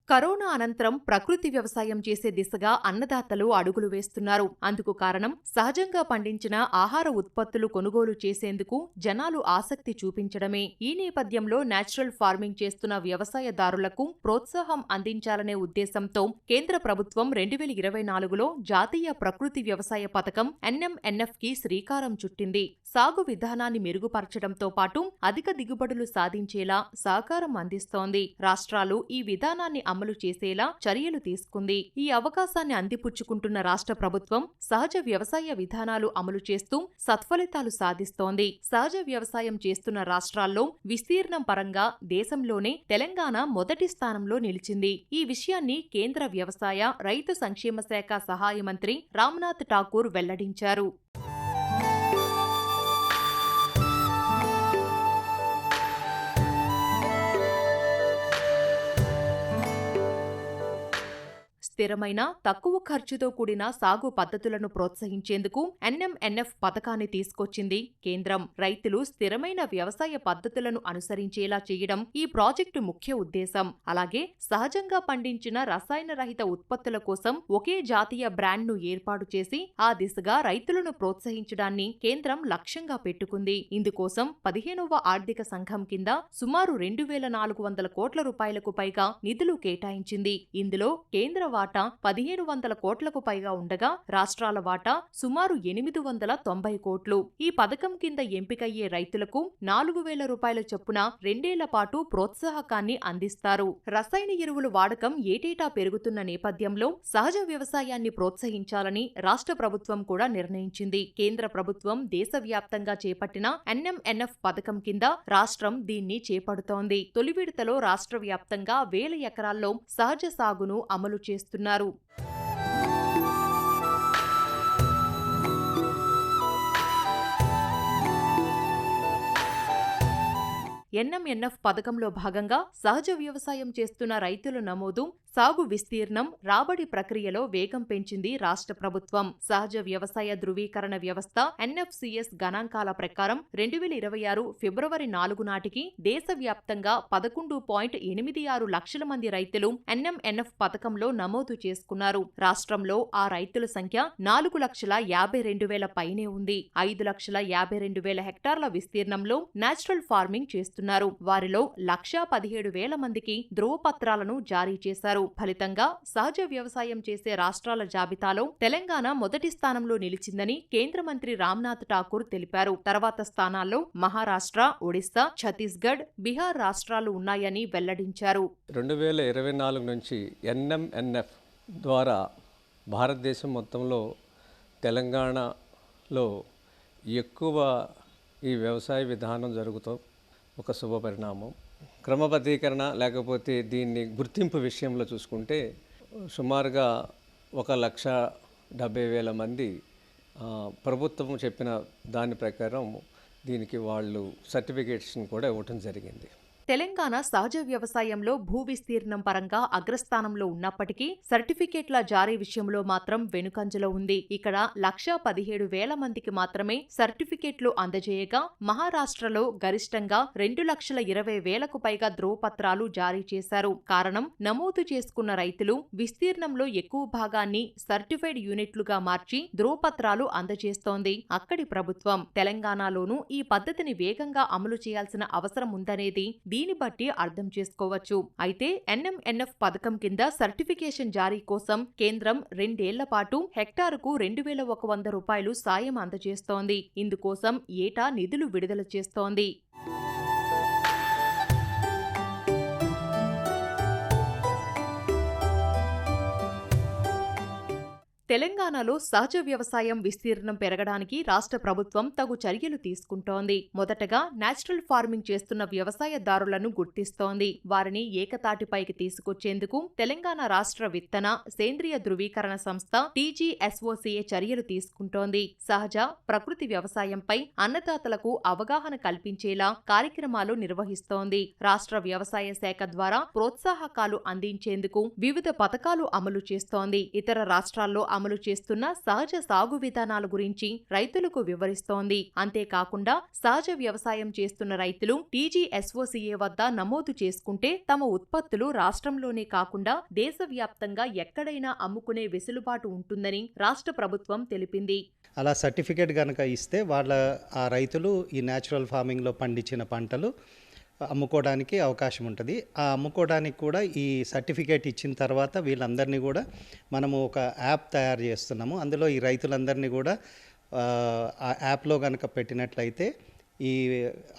Corona అనంతరం ప్రకృతి వ్యవసాయం చేసే దిశగా అన్నదాతలు అడుగులు వేస్తున్నారు. అందుకు కారణం సహజంగా పండించిన ఆహార ఉత్పత్తులు కొనుగోలు చేసేందుకు జనాలు ఆసక్తి చూపించడమే. ఈ నేపథ్యంలో నేచురల్ ఫార్మింగ్ చేస్తున్న వ్యవసాయదారులకు ప్రోత్సాహం అందించాలనే ఉద్దేశంతో కేంద్ర ప్రభుత్వం 2024లో జాతీయ ప్రకృతి వ్యవసాయ పథకం NMNF-కి శ్రీకారం చుట్టింది. సాగు విధానాన్ని మెరుగుపరచడంతో పాటు అధిక దిగుబడులు సాధించేలా సహకారం అందిస్తోంది. రాష్ట్రాలు ఈ విధానాన్ని అమలు చేసేలా చర్యలు తీసుకుంది. ఈ అవకాశాన్ని అందిపుచ్చుకుంటున్న రాష్ట్ర ప్రభుత్వం సహజ వ్యవసాయ విధానాలు అమలు చేస్తూ సత్ఫలితాలు సాధిస్తోంది. సహజ వ్యవసాయం చేస్తున్న రాష్ట్రాల్లో విస్తీర్ణం పరంగా దేశంలోనే తెలంగాణ మొదటి స్థానంలో నిలిచింది. ఈ విషయాన్ని కేంద్ర వ్యవసాయ, రైతు సంక్షేమ శాఖ సహాయ మంత్రి రామ్నాథ్ ఠాకూర్ వెల్లడించారు. స్థిరమైన, తక్కువ ఖర్చుతో కూడిన సాగు పద్ధతులను ప్రోత్సహించేందుకు NMNF పథకాన్ని తీసుకొచ్చింది కేంద్రం. రైతులు స్థిరమైన వ్యవసాయ పద్ధతులను అనుసరించేలా చేయడం ఈ ప్రాజెక్టు ముఖ్య ఉద్దేశం. అలాగే సహజంగా పండించిన రసాయన రహిత ఉత్పత్తుల కోసం ఒకే జాతీయ బ్రాండ్ను ఏర్పాటు చేసి ఆ దిశగా రైతులను ప్రోత్సహించడాన్ని కేంద్రం లక్ష్యంగా పెట్టుకుంది. ఇందుకోసం 15వ ఆర్థిక సంఘం కింద సుమారు 2400 కోట్ల రూపాయలకు పైగా నిధులు కేటాయించింది. ఇందులో కేంద్ర వాటా 1500 కోట్లకు పైగా ఉండగా రాష్ట్రాల వాటా సుమారు 890 కోట్లు. ఈ పథకం కింద ఎంపికయ్యే రైతులకు 4000 రూపాయల చొప్పున 2 ఏళ్ల పాటు ప్రోత్సాహకాన్ని అందిస్తారు. రసాయన ఎరువుల వాడకం ఏటేటా పెరుగుతున్న నేపథ్యంలో సహజ వ్యవసాయాన్ని ప్రోత్సహించాలని రాష్ట్ర ప్రభుత్వం కూడా నిర్ణయించింది. కేంద్ర ప్రభుత్వం దేశవ్యాప్తంగా చేపట్టిన NMNF పథకం కింద రాష్ట్రం దీన్ని చేపడుతోంది. తొలి విడతలో రాష్ట్ర వ్యాప్తంగా 1000 ఎకరాల్లో సహజ సాగును అమలు చేస్తున్నారు. NMNF పథకంలో భాగంగా సహజ వ్యవసాయం చేస్తున్న రైతుల నమోదు, సాగు విస్తీర్ణం, రాబడి ప్రక్రియలో వేగం పెంచింది రాష్ట్ర ప్రభుత్వం. సహజ వ్యవసాయ ధృవీకరణ వ్యవస్థ NFCS గణాంకాల ప్రకారం 2026 ఫిబ్రవరి 4 నాటికి దేశవ్యాప్తంగా 11.86 లక్షల మంది రైతులు NMNF పథకంలో నమోదు చేసుకున్నారు. రాష్ట్రంలో ఆ రైతుల సంఖ్య 4,52,000 పైనే ఉంది. 5,52,000 హెక్టార్ల విస్తీర్ణంలో నేచురల్ ఫార్మింగ్ చేస్తున్నారు. వారిలో 1,17,000 మందికి ధ్రువపత్రాలను జారీ చేశారు. ఫలితంగా సహజ వ్యవసాయం చేసే రాష్ట్రాల జాబితాలో తెలంగాణ మొదటి స్థానంలో నిలిచిందని కేంద్ర మంత్రి రామ్నాథ్ ఠాకూర్ తెలిపారు. తర్వాత స్థానాల్లో మహారాష్ట్ర, ఒడిశా, ఛత్తీస్గఢ్, బీహార్ రాష్ట్రాలు ఉన్నాయని వెల్లడించారు. 2024 నుంచి NMNF ద్వారా భారతదేశం మొత్తంలో తెలంగాణలో ఎక్కువ ఈ వ్యవసాయ విధానం జరుగుతూ ఒక శుభ పరిణామం. క్రమబద్ధీకరణ లేకపోతే దీన్ని గుర్తింపు విషయంలో చూసుకుంటే సుమారుగా 1,70,000 మంది ప్రభుత్వం చెప్పిన దాని ప్రకారం దీనికి వాళ్ళు సర్టిఫికేట్స్ని కూడా ఇవ్వటం జరిగింది. తెలంగాణ సహజ వ్యవసాయంలో భూ విస్తీర్ణం పరంగా అగ్రస్థానంలో ఉన్నప్పటికీ సర్టిఫికేట్ల జారీ విషయంలో మాత్రం వెనుకంజలో ఉంది. ఇక్కడ 1,17,000 మందికి మాత్రమే సర్టిఫికేట్లు అందజేయగా మహారాష్ట్రలో గరిష్టంగా 2,20,000కు పైగా ధ్రువపత్రాలు జారీ చేశారు. కారణం, నమోదు చేసుకున్న రైతులు విస్తీర్ణంలో ఎక్కువ భాగాన్ని సర్టిఫైడ్ యూనిట్లుగా మార్చి ధ్రువపత్రాలు అందజేస్తోంది అక్కడి ప్రభుత్వం. తెలంగాణలోనూ ఈ పద్ధతిని వేగంగా అమలు చేయాల్సిన అవసరం ఉందనేది దీని బట్టి అర్థం చేసుకోవచ్చు. అయితే NMNF పథకం కింద సర్టిఫికేషన్ జారీ కోసం కేంద్రం 2 ఏళ్ల పాటు హెక్టారుకు 2,100 రూపాయలు సాయం అందజేస్తోంది. ఇందుకోసం ఏటా నిధులు విడుదల చేస్తోంది. తెలంగాణలో సహజ వ్యవసాయం విస్తీర్ణం పెరగడానికి రాష్ట్ర ప్రభుత్వం తగు చర్యలు తీసుకుంటోంది. మొదటగా నేచురల్ ఫార్మింగ్ చేస్తున్న వ్యవసాయదారులను గుర్తిస్తోంది. వారిని ఏకతాటిపైకి తీసుకొచ్చేందుకు తెలంగాణ రాష్ట్ర విత్తన, సేంద్రియ ధృవీకరణ సంస్థ TGSOCA చర్యలు తీసుకుంటోంది. సహజ, ప్రకృతి వ్యవసాయంపై అన్నదాతలకు అవగాహన కల్పించేలా కార్యక్రమాలు నిర్వహిస్తోంది. రాష్ట్ర వ్యవసాయ శాఖ ద్వారా ప్రోత్సాహకాలు అందించేందుకు వివిధ పథకాలు అమలు చేస్తోంది. ఇతర రాష్ట్రాల్లో అమలు చేస్తున్న సహజ సాగు విధానాల గురించి రైతులకు వివరిస్తోంది. అంతేకాకుండా సహజ వ్యవసాయం చేస్తున్న రైతులు TGSOCA వద్ద నమోదు చేసుకుంటే తమ ఉత్పత్తులు రాష్ట్రంలోనే కాకుండా దేశవ్యాప్తంగా ఎక్కడైనా అమ్ముకునే వెసులుబాటు ఉంటుందని రాష్ట్ర ప్రభుత్వం తెలిపింది. అలా సర్టిఫికేట్ కనుక ఇస్తే ఆ రైతులు ఈ న్యాచురల్ ఫార్మింగ్లో పండించిన పంటలు అమ్ముకోవడానికి అవకాశం ఉంటుంది. ఆ అమ్ముకోవడానికి కూడా ఈ సర్టిఫికేట్ ఇచ్చిన తర్వాత వీళ్ళందరినీ కూడా మనము ఒక యాప్ తయారు చేస్తున్నాము. అందులో ఈ రైతులందరినీ కూడా ఆ యాప్లో కనుక పెట్టినట్లయితే ఈ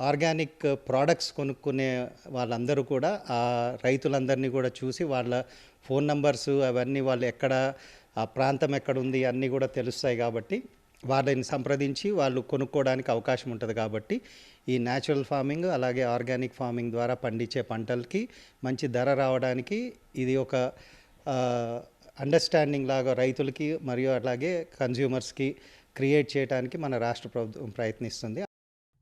ఆర్గానిక్ ప్రోడక్ట్స్ కొనుక్కునే వాళ్ళందరూ కూడా ఆ రైతులందరినీ కూడా చూసి వాళ్ళ ఫోన్ నంబర్సు అవన్నీ వాళ్ళు ఎక్కడ, ఆ ప్రాంతం ఎక్కడుంది అన్నీ కూడా తెలుస్తాయి. కాబట్టి వాళ్ళని సంప్రదించి వాళ్ళు కొనుక్కోవడానికి అవకాశం ఉంటుంది. కాబట్టి ఈ న్యాచురల్ ఫార్మింగ్ అలాగే ఆర్గానిక్ ఫార్మింగ్ ద్వారా పండించే పంటలకి మంచి ధర రావడానికి ఇది ఒక అండర్స్టాండింగ్ లాగా రైతులకి మరియు అలాగే కన్జ్యూమర్స్కి క్రియేట్ చేయడానికి మన రాష్ట్ర ప్రభుత్వం ప్రయత్నిస్తుంది.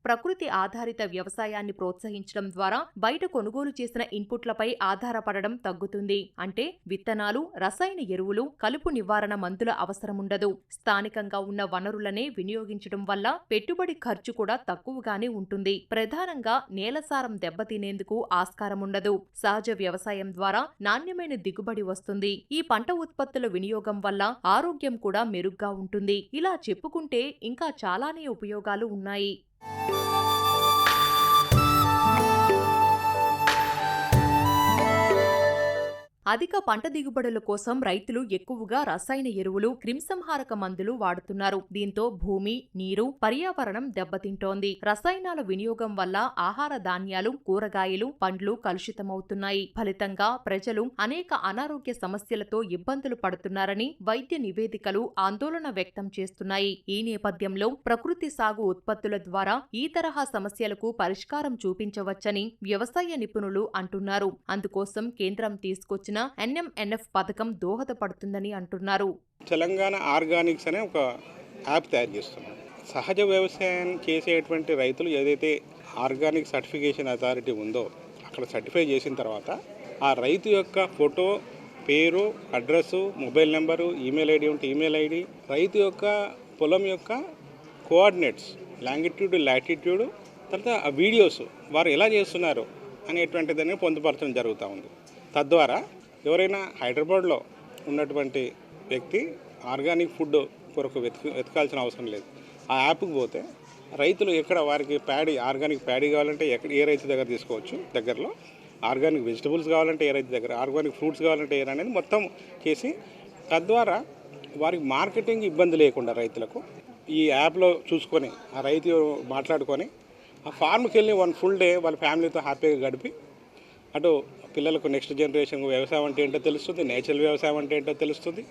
ప్రకృతి ఆధారిత వ్యవసాయాన్ని ప్రోత్సహించడం ద్వారా బయట కొనుగోలు చేసిన ఇన్పుట్లపై ఆధారపడడం తగ్గుతుంది. అంటే విత్తనాలు, రసాయన ఎరువులు, కలుపు నివారణ మందుల అవసరముండదు. స్థానికంగా ఉన్న వనరులనే వినియోగించడం వల్ల పెట్టుబడి ఖర్చు కూడా తక్కువగానే ఉంటుంది. ప్రధానంగా నేలసారం దెబ్బతినేందుకు ఆస్కారముండదు. సహజ వ్యవసాయం ద్వారా నాణ్యమైన దిగుబడి వస్తుంది. ఈ పంట ఉత్పత్తుల వినియోగం వల్ల ఆరోగ్యం కూడా మెరుగ్గా ఉంటుంది. ఇలా చెప్పుకుంటే ఇంకా చాలానే ఉపయోగాలు ఉన్నాయి. అధిక పంట దిగుబడుల కోసం రైతులు ఎక్కువగా రసాయన ఎరువులు, క్రిమిసంహారక మందులు వాడుతున్నారు. దీంతో భూమి, నీరు, పర్యావరణం దెబ్బతింటోంది. రసాయనాల వినియోగం వల్ల ఆహార ధాన్యాలు, కూరగాయలు, పండ్లు కలుషితమవుతున్నాయి. ఫలితంగా ప్రజలు అనేక అనారోగ్య సమస్యలతో ఇబ్బందులు పడుతున్నారని వైద్య నివేదికలు ఆందోళన వ్యక్తం చేస్తున్నాయి. ఈ నేపథ్యంలో ప్రకృతి సాగు ఉత్పత్తుల ద్వారా ఈ తరహా సమస్యలకు పరిష్కారం చూపించవచ్చని వ్యవసాయ నిపుణులు అంటున్నారు. అందుకోసం కేంద్రం తీసుకొచ్చిన NMNF పథకం దోహదపడుతుందని అంటున్నారు. తెలంగాణ ఆర్గానిక్స్ అనే ఒక యాప్ తయారు చేస్తున్నాం. సహజ వ్యవసాయం చేసేటువంటి రైతులు ఏదైతే ఆర్గానిక్ సర్టిఫికేషన్ అథారిటీ ఉందో అక్కడ సర్టిఫై చేసిన తర్వాత ఆ రైతు యొక్క ఫోటో, పేరు, address, mobile number, email ID ఉంటే ఈమెయిల్ ఐడి, రైతు యొక్క పొలం యొక్క కోఆర్డినేట్స్, లాంగిట్యూడ్, లాటిట్యూడ్, తర్వాత ఆ వీడియోస్ వారు ఎలా చేస్తున్నారు అనేటువంటిదని పొందుపరచడం జరుగుతూ ఉంది. తద్వారా ఎవరైనా హైదరాబాద్లో ఉన్నటువంటి వ్యక్తి ఆర్గానిక్ ఫుడ్ కొరకు వెతకాల్సిన అవసరం లేదు. ఆ యాప్కి పోతే రైతులు ఎక్కడ వారికి ఆర్గానిక్ ప్యాడీ కావాలంటే ఏ రైతు దగ్గర తీసుకోవచ్చు, దగ్గరలో ఆర్గానిక్ వెజిటబుల్స్ కావాలంటే ఏ రైతు దగ్గర, ఆర్గానిక్ ఫ్రూట్స్ కావాలంటే ఏ అనేది మొత్తం చేసి తద్వారా వారికి మార్కెటింగ్ ఇబ్బంది లేకుండా రైతులకు ఈ యాప్లో చూసుకొని ఆ రైతు మాట్లాడుకొని ఆ ఫార్మ్కి వెళ్ళి 1 full day వాళ్ళ ఫ్యామిలీతో హ్యాపీగా గడిపి అటు పిల్లలకు నెక్స్ట్ జనరేషన్ వ్యవసాయం అంటే ఏంటో తెలుస్తుంది, నేచురల్ వ్యవసాయం అంటే ఏంటో తెలుస్తుంది,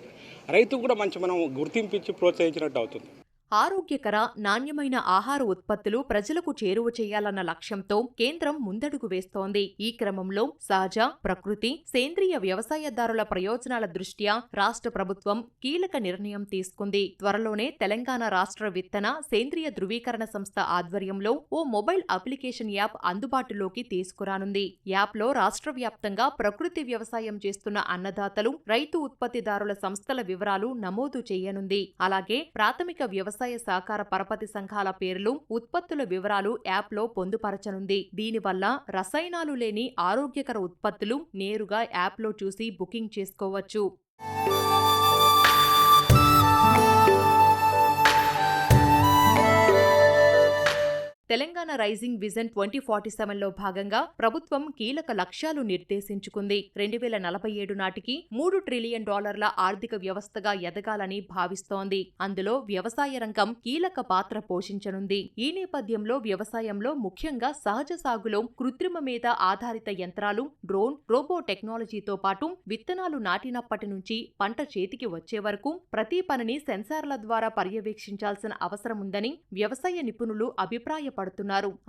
రైతుకు కూడా మంచి మనం గుర్తింపు ఇచ్చి ప్రోత్సహించినట్టు అవుతుంది. ఆరోగ్యకర, నాణ్యమైన ఆహార ఉత్పత్తులు ప్రజలకు చేరువ చేయాలన్న లక్ష్యంతో కేంద్రం ముందడుగు వేస్తోంది. ఈ క్రమంలో సహజ, ప్రకృతి, సేంద్రియ వ్యవసాయదారుల ప్రయోజనాల దృష్ట్యా రాష్ట్ర ప్రభుత్వం కీలక నిర్ణయం తీసుకుంది. త్వరలోనే తెలంగాణ రాష్ట్ర విత్తన, సేంద్రియ ధృవీకరణ సంస్థ ఆధ్వర్యంలో ఓ మొబైల్ అప్లికేషన్ యాప్ అందుబాటులోకి తీసుకురానుంది. యాప్లో రాష్ట్ర వ్యాప్తంగా ప్రకృతి వ్యవసాయం చేస్తున్న అన్నదాతలు, రైతు ఉత్పత్తిదారుల సంస్థల వివరాలు నమోదు చేయనుంది. అలాగే ప్రాథమిక వ్యవసాయ సహకార పరపతి సంఘాల పేర్లు, ఉత్పత్తుల వివరాలు యాప్లో పొందుపరచనుంది. దీనివల్ల రసాయనాలు లేని ఆరోగ్యకర ఉత్పత్తులు నేరుగా యాప్లో చూసి బుకింగ్ చేసుకోవచ్చు. తెలంగాణ రైజింగ్ విజన్ 2047లో భాగంగా ప్రభుత్వం కీలక లక్ష్యాలు నిర్దేశించుకుంది. 2047 నాటికి $3 ట్రిలియన్ ఆర్థిక వ్యవస్థగా ఎదగాలని భావిస్తోంది. అందులో వ్యవసాయ రంగం కీలక పాత్ర పోషించనుంది. ఈ నేపథ్యంలో వ్యవసాయంలో ముఖ్యంగా సహజ సాగులో కృత్రిమ మేధ ఆధారిత యంత్రాలు, డ్రోన్, రోబో టెక్నాలజీతో పాటు విత్తనాలు నాటినప్పటి నుంచి పంట చేతికి వచ్చే వరకు ప్రతి పనిని సెన్సార్ల ద్వారా పర్యవేక్షించాల్సిన అవసరముందని వ్యవసాయ నిపుణులు అభిప్రాయపడుతున్నారు.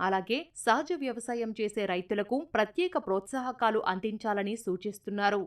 అలాగే సహజ వ్యవసాయం చేసే రైతులకు ప్రత్యేక ప్రోత్సాహకాలు అందించాలని సూచిస్తున్నారు.